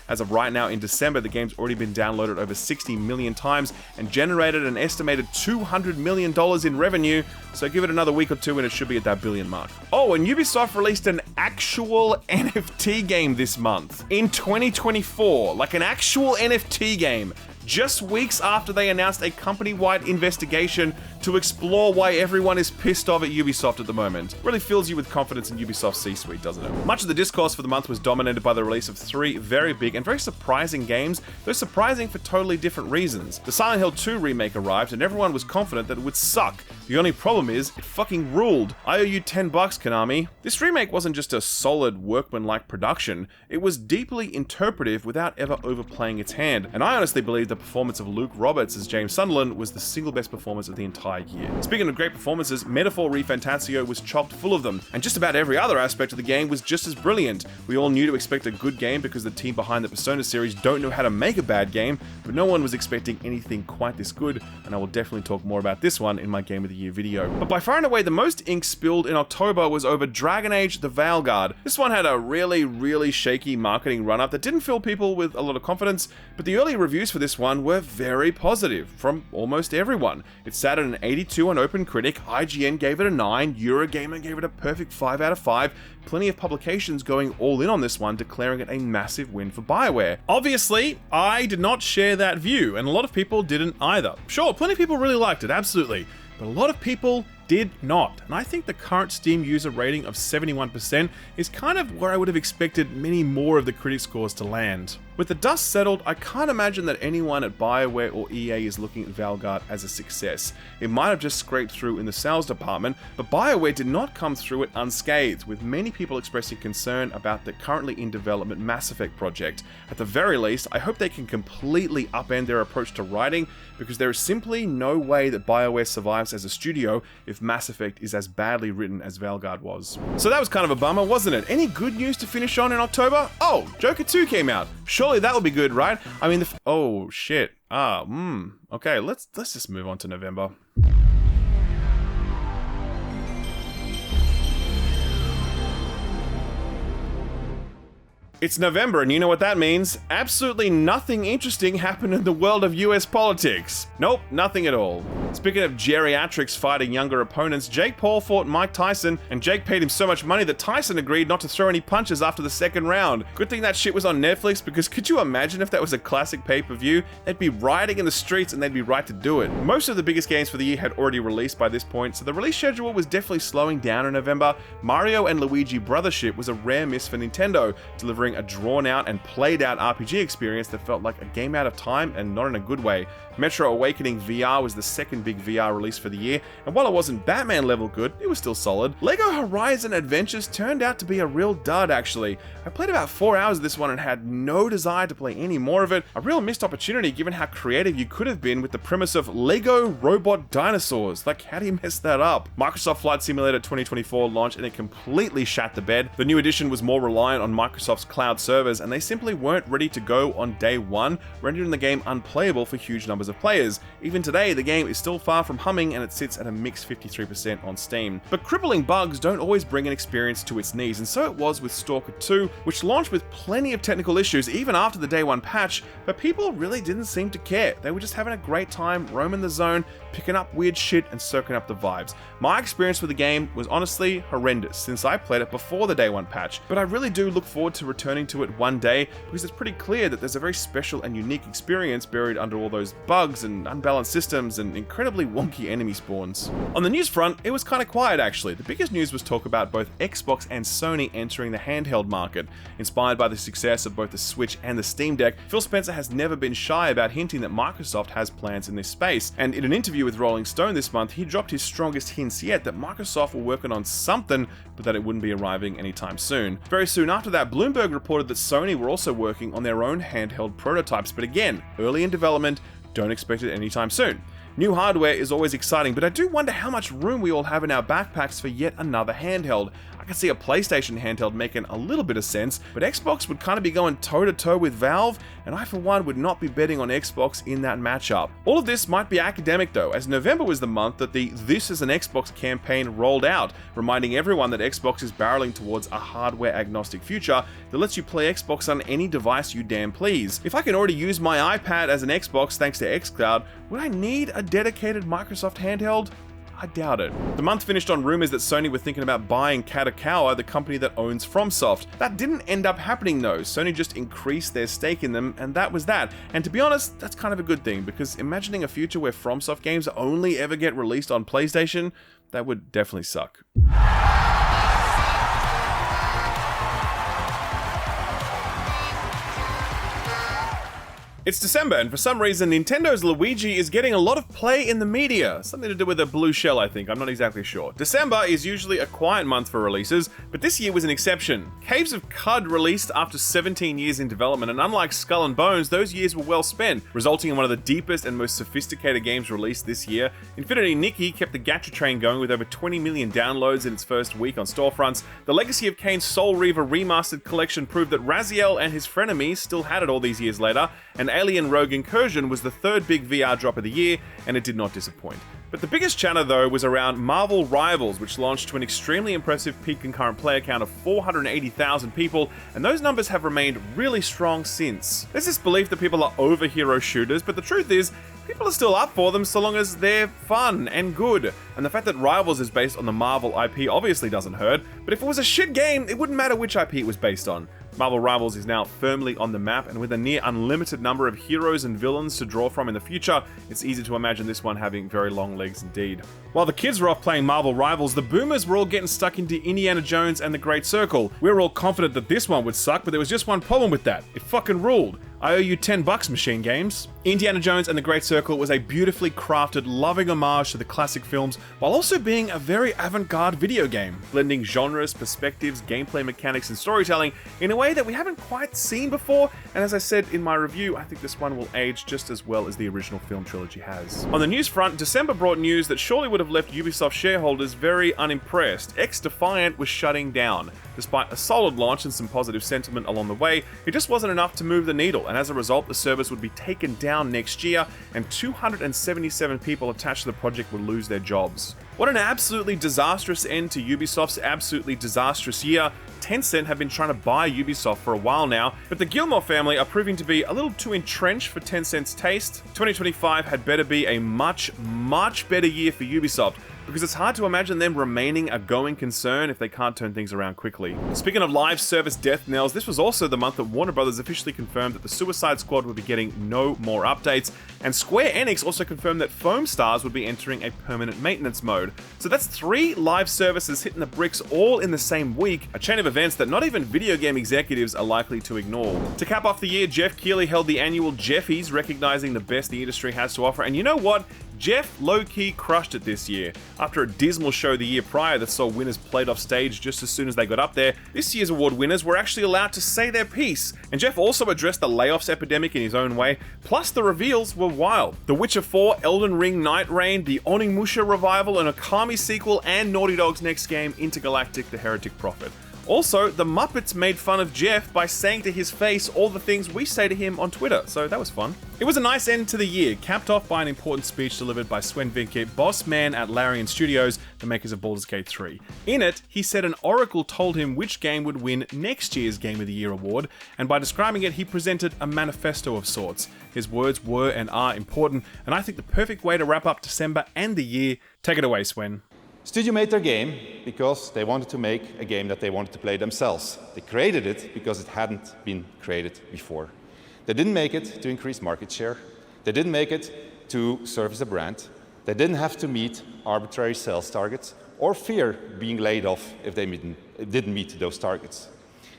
As of right now in December, the game's already been downloaded over 60 million times and generated an estimated $200 million in revenue, so give it another week or two and it should be at that billion mark. Oh, and Ubisoft released an actual NFT game this month in 2024, like an actual NFT game, just weeks after they announced a company-wide investigation to explore why everyone is pissed off at Ubisoft at the moment. Really fills you with confidence in Ubisoft's C-suite, doesn't it? Much of the discourse for the month was dominated by the release of 3 very big and very surprising games, though surprising for totally different reasons. The Silent Hill 2 remake arrived and everyone was confident that it would suck. The only problem is, it fucking ruled. I owe you $10, Konami. This remake wasn't just a solid, workman-like production, it was deeply interpretive without ever overplaying its hand, and I honestly believe the performance of Luke Roberts as James Sunderland was the single best performance of the entire year. Speaking of great performances, Metaphor ReFantasio was chocked full of them, and just about every other aspect of the game was just as brilliant. We all knew to expect a good game because the team behind the Persona series don't know how to make a bad game, but no one was expecting anything quite this good, and I will definitely talk more about this one in my Game of the Year video. But by far and away, the most ink spilled in October was over Dragon Age: The Veilguard. This one had a really shaky marketing run-up that didn't fill people with a lot of confidence, but the early reviews for this one were very positive from almost everyone. It sat at an 82 on OpenCritic, IGN gave it a 9, Eurogamer gave it a perfect 5 out of 5, plenty of publications going all in on this one, declaring it a massive win for BioWare. Obviously, I did not share that view, and a lot of people didn't either. Sure, plenty of people really liked it, absolutely, but a lot of people did not, and I think the current Steam user rating of 71% is kind of where I would have expected many more of the critic scores to land. With the dust settled, I can't imagine that anyone at BioWare or EA is looking at Veilguard as a success. It might have just scraped through in the sales department, but BioWare did not come through it unscathed, with many people expressing concern about the currently in development Mass Effect project. At the very least, I hope they can completely upend their approach to writing, because there is simply no way that BioWare survives as a studio if Mass Effect is as badly written as Veilguard was. So that was kind of a bummer, wasn't it? Any good news to finish on in October? Oh, Joker 2 came out. Surely that will be good, right? I mean, oh shit. Okay, let's just move on to November. It's November, and you know what that means. Absolutely nothing interesting happened in the world of US politics. Nope, nothing at all. Speaking of geriatrics fighting younger opponents, Jake Paul fought Mike Tyson, and Jake paid him so much money that Tyson agreed not to throw any punches after the second round. Good thing that shit was on Netflix, because could you imagine if that was a classic pay-per-view? They'd be rioting in the streets and they'd be right to do it. Most of the biggest games for the year had already released by this point, so the release schedule was definitely slowing down in November. Mario and Luigi Brothership was a rare miss for Nintendo, delivering a drawn-out and played-out RPG experience that felt like a game out of time and not in a good way. Metro Awakening VR was the second big VR release for the year, and while it wasn't Batman level good, it was still solid. LEGO Horizon Adventures turned out to be a real dud, actually. I played about 4 hours of this one and had no desire to play any more of it. A real missed opportunity given how creative you could have been with the premise of LEGO robot dinosaurs. Like, how do you mess that up? Microsoft Flight Simulator 2024 launched and it completely shat the bed. The new edition was more reliant on Microsoft's cloud servers, and they simply weren't ready to go on day one, rendering the game unplayable for huge numbers of players. Even today, the game is still far from humming and it sits at a mixed 53% on Steam. But crippling bugs don't always bring an experience to its knees, and so it was with Stalker 2, which launched with plenty of technical issues even after the day one patch, but people really didn't seem to care. They were just having a great time roaming the zone, picking up weird shit and soaking up the vibes. My experience with the game was honestly horrendous since I played it before the day one patch, but I really do look forward to returning to it one day because it's pretty clear that there's a very special and unique experience buried under all those bugs and unbalanced systems and incredibly wonky enemy spawns. On the news front, it was kind of quiet actually. The biggest news was talk about both Xbox and Sony entering the handheld market. Inspired by the success of both the Switch and the Steam Deck, Phil Spencer has never been shy about hinting that Microsoft has plans in this space, and in an interview with Rolling Stone this month, he dropped his strongest hints yet that Microsoft were working on something, but that it wouldn't be arriving anytime soon. Very soon after that, Bloomberg reported that Sony were also working on their own handheld prototypes, but again, early in development, don't expect it anytime soon. New hardware is always exciting, but I do wonder how much room we all have in our backpacks for yet another handheld. I can see a PlayStation handheld making a little bit of sense, but Xbox would kind of be going toe-to-toe with Valve, and I for one would not be betting on Xbox in that matchup. All of this might be academic though, as November was the month that the This is an Xbox campaign rolled out, reminding everyone that Xbox is barreling towards a hardware-agnostic future that lets you play Xbox on any device you damn please. If I can already use my iPad as an Xbox thanks to xCloud, would I need a dedicated Microsoft handheld? I doubt it. The month finished on rumors that Sony were thinking about buying Kadokawa, the company that owns FromSoft. That didn't end up happening though. Sony just increased their stake in them, and that was that. And to be honest, that's kind of a good thing, because imagining a future where FromSoft games only ever get released on PlayStation, that would definitely suck. It's December, and for some reason, Nintendo's Luigi is getting a lot of play in the media. Something to do with a blue shell, I think. I'm not exactly sure. December is usually a quiet month for releases, but this year was an exception. Caves of Qud released after 17 years in development, and unlike Skull and Bones, those years were well spent, resulting in one of the deepest and most sophisticated games released this year. Infinity Nikki kept the gacha train going with over 20 million downloads in its first week on storefronts. The Legacy of Kain Soul Reaver Remastered Collection proved that Raziel and his frenemies still had it all these years later, and Alien Rogue Incursion was the third big VR drop of the year, and it did not disappoint. But the biggest chatter though was around Marvel Rivals, which launched to an extremely impressive peak concurrent player count of 480,000 people, and those numbers have remained really strong since. There's this belief that people are over hero shooters, but the truth is, people are still up for them so long as they're fun and good. And the fact that Rivals is based on the Marvel IP obviously doesn't hurt, but if it was a shit game, it wouldn't matter which IP it was based on. Marvel Rivals is now firmly on the map, and with a near unlimited number of heroes and villains to draw from in the future, it's easy to imagine this one having very long legs indeed. While the kids were off playing Marvel Rivals, the boomers were all getting stuck into Indiana Jones and the Great Circle. We were all confident that this one would suck, but there was just one problem with that. It fucking ruled. I owe you $10, Machine Games. Indiana Jones and the Great Circle was a beautifully crafted, loving homage to the classic films, while also being a very avant-garde video game, blending genres, perspectives, gameplay mechanics, and storytelling in a way that we haven't quite seen before, and as I said in my review, I think this one will age just as well as the original film trilogy has. On the news front, December brought news that surely would have left Ubisoft shareholders very unimpressed. X-Defiant was shutting down. Despite a solid launch and some positive sentiment along the way, it just wasn't enough to move the needle, and as a result, the service would be taken down next year, and 277 people attached to the project would lose their jobs. What an absolutely disastrous end to Ubisoft's absolutely disastrous year. Tencent have been trying to buy Ubisoft for a while now, but the Gilmore family are proving to be a little too entrenched for Tencent's taste. 2025 had better be a much better year for Ubisoft, because it's hard to imagine them remaining a going concern if they can't turn things around quickly. Speaking of live service death knells, this was also the month that Warner Bros. Officially confirmed that the Suicide Squad would be getting no more updates, and Square Enix also confirmed that Foam Stars would be entering a permanent maintenance mode. So that's 3 live services hitting the bricks all in the same week, a chain of events that not even video game executives are likely to ignore. To cap off the year, Jeff Keighley held the annual Jeffies, recognizing the best the industry has to offer, and you know what? Jeff low-key crushed it this year. After a dismal show the year prior that saw winners played off stage just as soon as they got up there, this year's award winners were actually allowed to say their piece. And Jeff also addressed the layoffs epidemic in his own way, plus the reveals were wild. The Witcher 4, Elden Ring Night Reign, the Onimusha revival, an Okami sequel, and Naughty Dog's next game, Intergalactic: The Heretic Prophet. Also, the Muppets made fun of Jeff by saying to his face all the things we say to him on Twitter, so that was fun. It was a nice end to the year, capped off by an important speech delivered by Sven Vinkit, boss man at Larian Studios, the makers of Baldur's Gate 3. In it, he said an oracle told him which game would win next year's Game of the Year award, and by describing it, he presented a manifesto of sorts. His words were and are important, and I think the perfect way to wrap up December and the year. Take it away, Sven. Studio made their game because they wanted to make a game that they wanted to play themselves. They created it because it hadn't been created before. They didn't make it to increase market share. They didn't make it to serve as a brand. They didn't have to meet arbitrary sales targets or fear being laid off if they didn't meet those targets.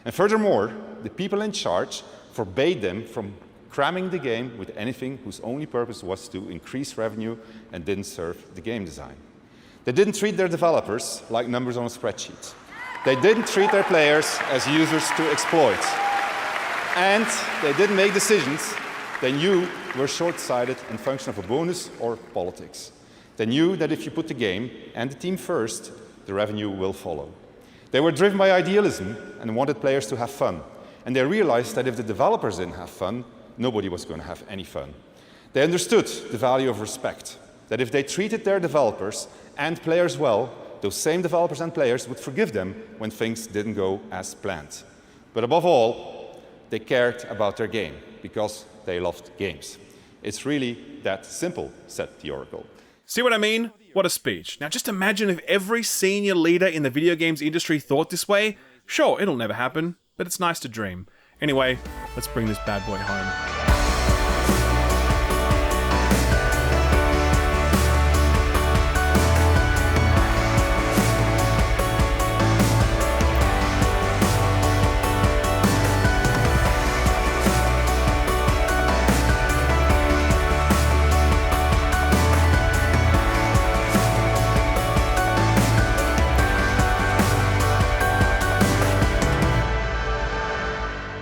And furthermore, the people in charge forbade them from cramming the game with anything whose only purpose was to increase revenue and didn't serve the game design. They didn't treat their developers like numbers on a spreadsheet. They didn't treat their players as users to exploit. And they didn't make decisions they knew were short-sighted and function of a bonus or politics. They knew that if you put the game and the team first, the revenue will follow. They were driven by idealism and wanted players to have fun. And they realized that if the developers didn't have fun, nobody was going to have any fun. They understood the value of respect, that if they treated their developers and players well, those same developers and players would forgive them when things didn't go as planned. But above all, they cared about their game because they loved games. It's really that simple, said the Oracle. See what I mean? What a speech. Now just imagine if every senior leader in the video games industry thought this way. Sure, it'll never happen, but it's nice to dream. Anyway, let's bring this bad boy home.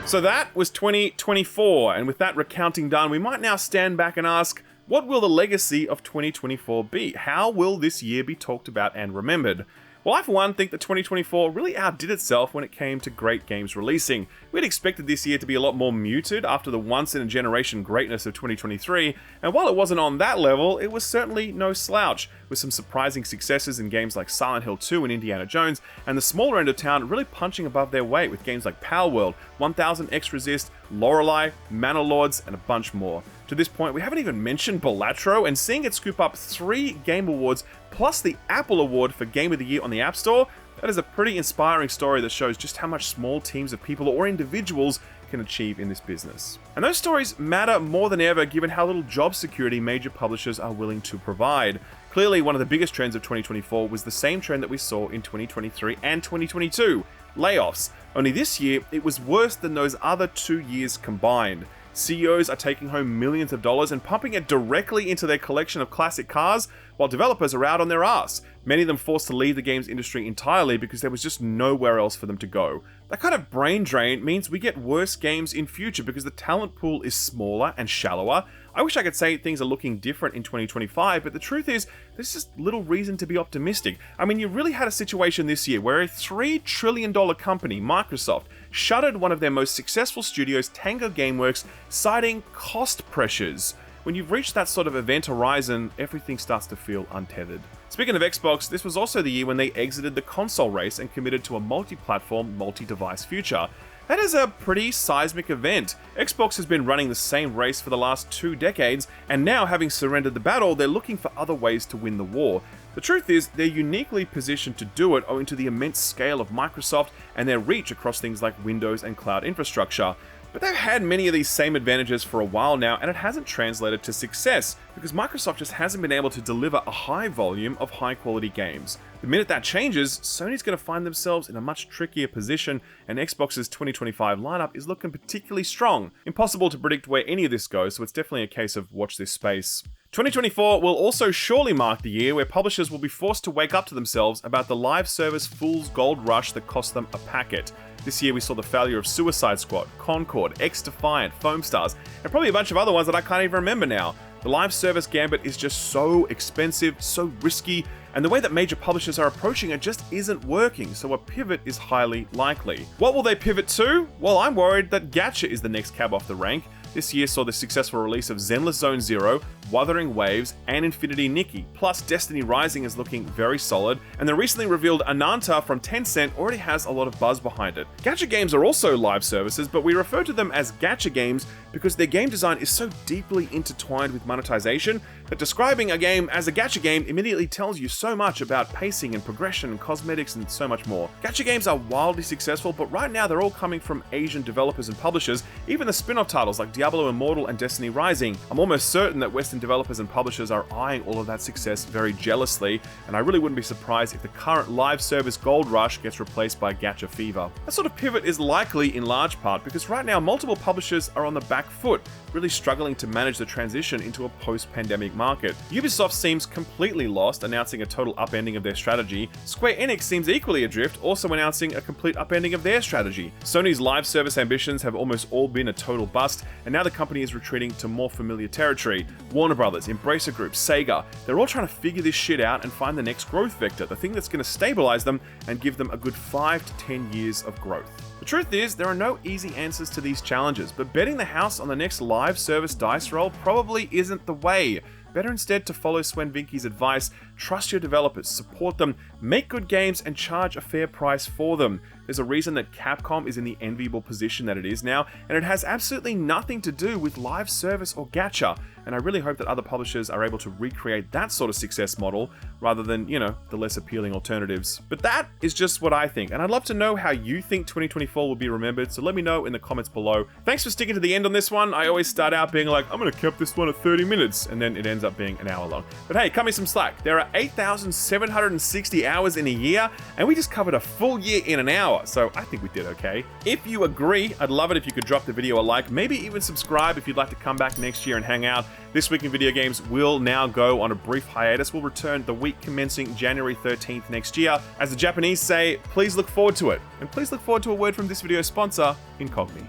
So that was 2024, and with that recounting done, we might now stand back and ask, what will the legacy of 2024 be? How will this year be talked about and remembered? Well, I for one think that 2024 really outdid itself when it came to great games releasing. We'd expected this year to be a lot more muted after the once-in-a-generation greatness of 2023, and while it wasn't on that level, it was certainly no slouch, with some surprising successes in games like Silent Hill 2 and Indiana Jones, and the smaller end of town really punching above their weight with games like Power World, 1000 X Resist, Lorelei, Manor Lords, and a bunch more. To this point, we haven't even mentioned Balatro, and seeing it scoop up 3 Game Awards plus the Apple Award for Game of the Year on the App Store, that is a pretty inspiring story that shows just how much small teams of people or individuals can achieve in this business. And those stories matter more than ever given how little job security major publishers are willing to provide. Clearly, one of the biggest trends of 2024 was the same trend that we saw in 2023 and 2022, layoffs. Only this year, it was worse than those other 2 years combined. CEOs are taking home millions of dollars and pumping it directly into their collection of classic cars, while developers are out on their ass, many of them forced to leave the games industry entirely because there was just nowhere else for them to go. That kind of brain drain means we get worse games in future because the talent pool is smaller and shallower. I wish I could say things are looking different in 2025, but the truth is, there's just little reason to be optimistic. I mean, you really had a situation this year where a $3 trillion company, Microsoft, shuttered one of their most successful studios, Tango Gameworks, citing cost pressures. When you've reached that sort of event horizon, everything starts to feel untethered. Speaking of Xbox, this was also the year when they exited the console race and committed to a multi-platform, multi-device future. That is a pretty seismic event. Xbox has been running the same race for the last 2 decades, and now having surrendered the battle, they're looking for other ways to win the war. The truth is, they're uniquely positioned to do it owing to the immense scale of Microsoft and their reach across things like Windows and cloud infrastructure. But they've had many of these same advantages for a while now, and it hasn't translated to success, because Microsoft just hasn't been able to deliver a high volume of high quality games. The minute that changes, Sony's going to find themselves in a much trickier position, and Xbox's 2025 lineup is looking particularly strong. Impossible to predict where any of this goes, so it's definitely a case of watch this space. 2024 will also surely mark the year where publishers will be forced to wake up to themselves about the live service fool's gold rush that cost them a packet. This year we saw the failure of Suicide Squad, Concord, X-Defiant, Foam Stars, and probably a bunch of other ones that I can't even remember now. The live service gambit is just so expensive, so risky, and the way that major publishers are approaching it just isn't working, so a pivot is highly likely. What will they pivot to? Well, I'm worried that gacha is the next cab off the rank. This year saw the successful release of Zenless Zone Zero, Wuthering Waves, and Infinity Nikki. Plus, Destiny Rising is looking very solid, and the recently revealed Ananta from Tencent already has a lot of buzz behind it. Gacha games are also live services, but we refer to them as gacha games because their game design is so deeply intertwined with monetization that describing a game as a gacha game immediately tells you so much about pacing and progression and cosmetics and so much more. Gacha games are wildly successful, but right now they're all coming from Asian developers and publishers, even the spin-off titles like Diablo Immortal and Destiny Rising. I'm almost certain that Western developers and publishers are eyeing all of that success very jealously, and I really wouldn't be surprised if the current live service gold rush gets replaced by gacha fever. That sort of pivot is likely in large part because right now multiple publishers are on the back foot, really struggling to manage the transition into a post-pandemic market. Ubisoft seems completely lost, announcing a total upending of their strategy. Square Enix seems equally adrift, also announcing a complete upending of their strategy. Sony's live service ambitions have almost all been a total bust, and now the company is retreating to more familiar territory. Warner Brothers, Embracer Group, Sega, they're all trying to figure this shit out and find the next growth vector, the thing that's going to stabilize them and give them a good 5 to 10 years of growth. The truth is, there are no easy answers to these challenges, but betting the house on the next live service dice roll probably isn't the way. Better instead to follow Sven Vinke's advice, trust your developers, support them, make good games, and charge a fair price for them. There's a reason that Capcom is in the enviable position that it is now, and it has absolutely nothing to do with live service or gacha, and I really hope that other publishers are able to recreate that sort of success model rather than, the less appealing alternatives. But that is just what I think, and I'd love to know how you think 2024 will be remembered, so let me know in the comments below. Thanks for sticking to the end on this one. I always start out being like, I'm gonna keep this one at 30 minutes, and then it ends up being an hour long. But hey, cut me some slack. There are 8,760 hours in a year, and we just covered a full year in an hour, so I think we did okay. If you agree, I'd love it if you could drop the video a like, maybe even subscribe if you'd like to come back next year and hang out. This Week in Video Games will now go on a brief hiatus. We'll return the week commencing January 13th next year. As the Japanese say, please look forward to it. And please look forward to a word from this video's sponsor, Incogni.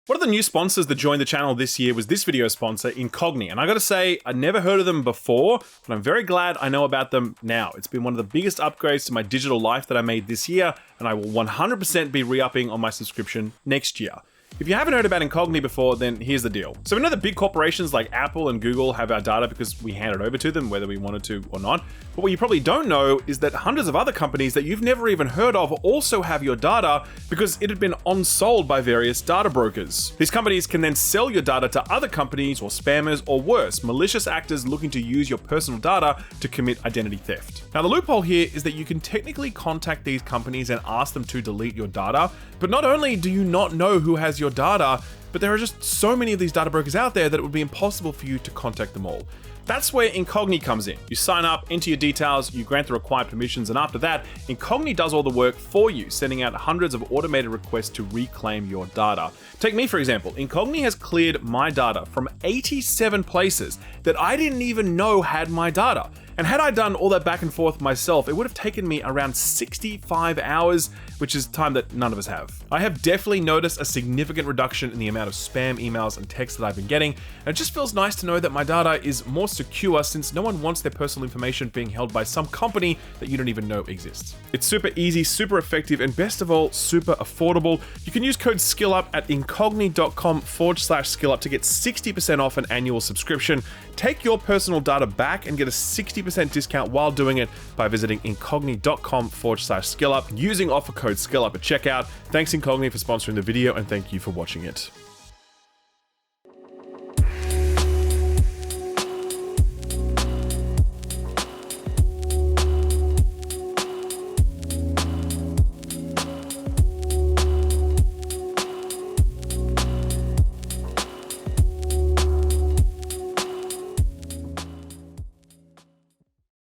One of the new sponsors that joined the channel this year was this video sponsor, Incogni, and I gotta say, I'd never heard of them before, but I'm very glad I know about them now. It's been one of the biggest upgrades to my digital life that I made this year, and I will 100% be re-upping on my subscription next year. If you haven't heard about Incogni before, then here's the deal. So we know that big corporations like Apple and Google have our data because we hand it over to them, whether we wanted to or not. But what you probably don't know is that hundreds of other companies that you've never even heard of also have your data because it had been on-sold by various data brokers. These companies can then sell your data to other companies or spammers or worse, malicious actors looking to use your personal data to commit identity theft. Now the loophole here is that you can technically contact these companies and ask them to delete your data, but not only do you not know who has your data, but there are just so many of these data brokers out there that it would be impossible for you to contact them all. That's where Incogni comes in. You sign up, enter your details, you grant the required permissions, and after that, Incogni does all the work for you, sending out hundreds of automated requests to reclaim your data. Take me for example. Incogni has cleared my data from 87 places that I didn't even know had my data. And had I done all that back and forth myself, it would have taken me around 65 hours, which is time that none of us have. I have definitely noticed a significant reduction in the amount of spam emails and texts that I've been getting, and it just feels nice to know that my data is more secure since no one wants their personal information being held by some company that you don't even know exists. It's super easy, super effective, and best of all, super affordable. You can use code SKILLUP at incogni.com/skillup to get 60% off an annual subscription. Take your personal data back and get a 60% 50% discount while doing it by visiting incogni.com/skillup using offer code SKILLUP at checkout. Thanks Incogni for sponsoring the video, and thank you for watching it.